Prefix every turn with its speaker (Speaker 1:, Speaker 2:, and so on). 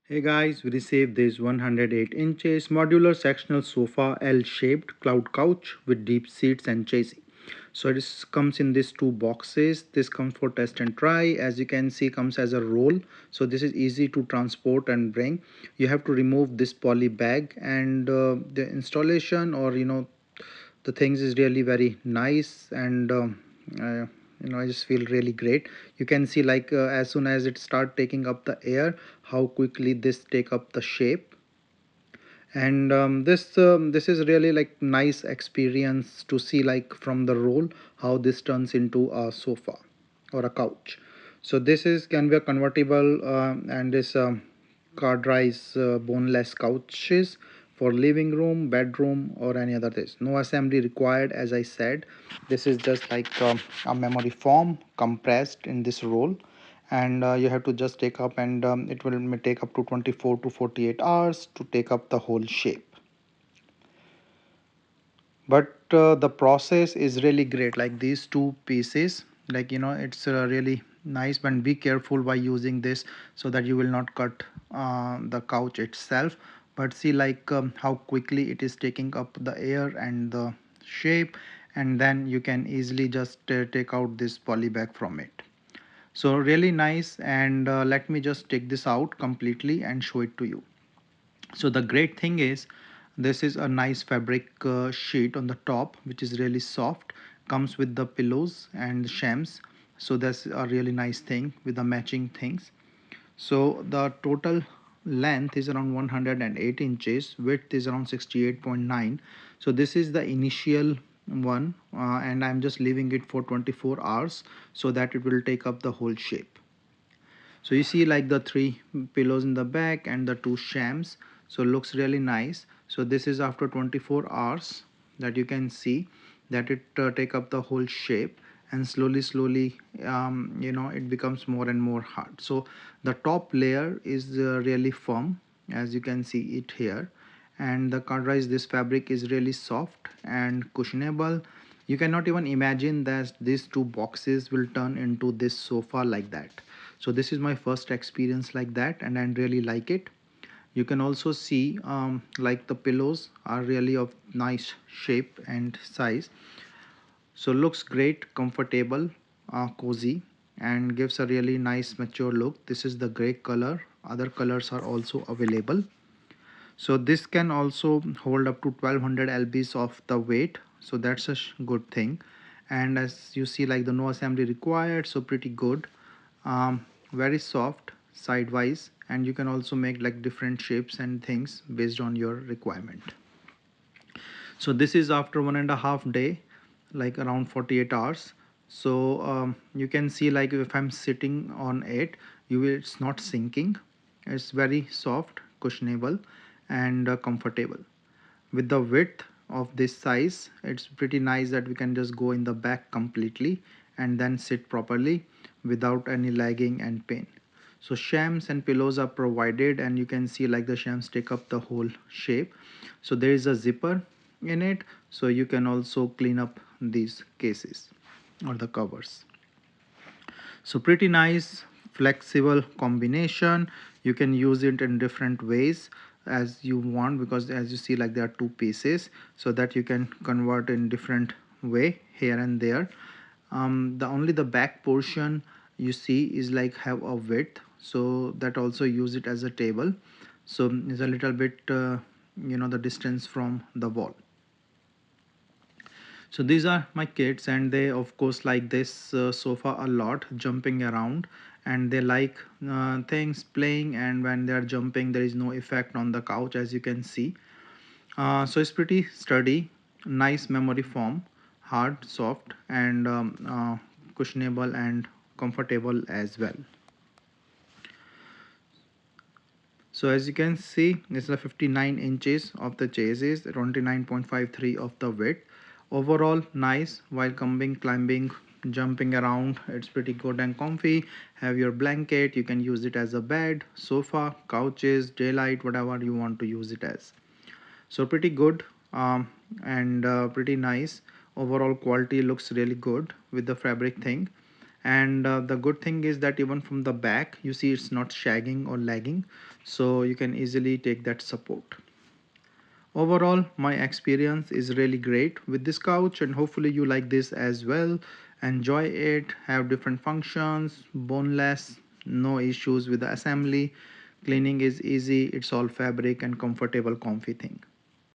Speaker 1: Hey guys, we received this 108 inches modular sectional sofa L-shaped cloud couch with deep seats and chassis. So this comes in these two boxes. This comes for test and try. As you can see, comes as a roll. So this is easy to transport and bring. You have to remove this poly bag, and the installation, or the things is really very nice. And uh, I just feel really great. You can see, like, as soon as it start taking up the air, how quickly this take up the shape. And this is really like nice experience to see, like, from the roll, how this turns into a sofa or a couch. So this is can be a convertible, and this Corduroy's boneless couches for living room, bedroom, or any other thing. No assembly required, as I said. This is just like a memory foam compressed in this roll, and you have to just take up, and it will may take up to 24 to 48 hours to take up the whole shape. But the process is really great, like these two pieces, like, it's really nice. But be careful by using this, so that you will not cut the couch itself. But see, like, how quickly it is taking up the air and the shape, and then you can easily just take out this poly bag from it. So really nice. And let me just take this out completely and show it to you. So the great thing is, this is a nice fabric sheet on the top, which is really soft, comes with the pillows and shams. So that's a really nice thing with the matching things. So the total length is around 108 inches, width is around 68.9. So this is the initial one, and I'm just leaving it for 24 hours so that it will take up the whole shape. So you see, like, the three pillows in the back and the two shams. So looks really nice. So this is after 24 hours that you can see that it take up the whole shape, and slowly it becomes more and more hard. So the top layer is really firm, as you can see it here. And the colorized this fabric is really soft and cushionable. You cannot even imagine that these two boxes will turn into this sofa like that. So this is my first experience like that, and I really like it. You can also see, like, the pillows are really of nice shape and size. So looks great, comfortable, cozy, and gives a really nice mature look. This is the gray color. Other colors are also available. So this can also hold up to 1200 lbs of the weight, so that's a good thing. And as you see, like, the no assembly required, so pretty good. Very soft sidewise, and you can also make like different shapes and things based on your requirement. So this is after 1.5 day, like around 48 hours. So you can see, like, if I'm sitting on it, it's not sinking. It's very soft, cushionable, and comfortable. With the width of this size, it's pretty nice that we can just go in the back completely and then sit properly without any lagging and pain. So shams and pillows are provided, and you can see, like, the shams take up the whole shape. So there is a zipper in it, so you can also clean up these cases or the covers. So pretty nice, flexible combination. You can use it in different ways as you want, because as you see, like, there are two pieces, so that you can convert in different way here and there. The only the back portion you see is like have a width, so that also use it as a table. So it's a little bit the distance from the wall. So these are my kids, and they of course like this sofa a lot, jumping around, and they like things playing, and when they are jumping there is no effect on the couch, as you can see. So it's pretty sturdy, nice memory foam, hard, soft, and cushionable and comfortable as well. So as you can see, this is a 59 inches of the Chaise, 29.53 of the width. Overall nice, while climbing, jumping around, it's pretty good and comfy. Have your blanket, you can use it as a bed, sofa, couches, daylight, whatever you want to use it as. So pretty good, and pretty nice. Overall quality looks really good with the fabric thing. And the good thing is that even from the back you see it's not shagging or lagging, so you can easily take that support. Overall, my experience is really great with this couch, and hopefully you like this as well. Enjoy it, have different functions, boneless, no issues with the assembly, cleaning is easy, it's all fabric and comfortable comfy thing.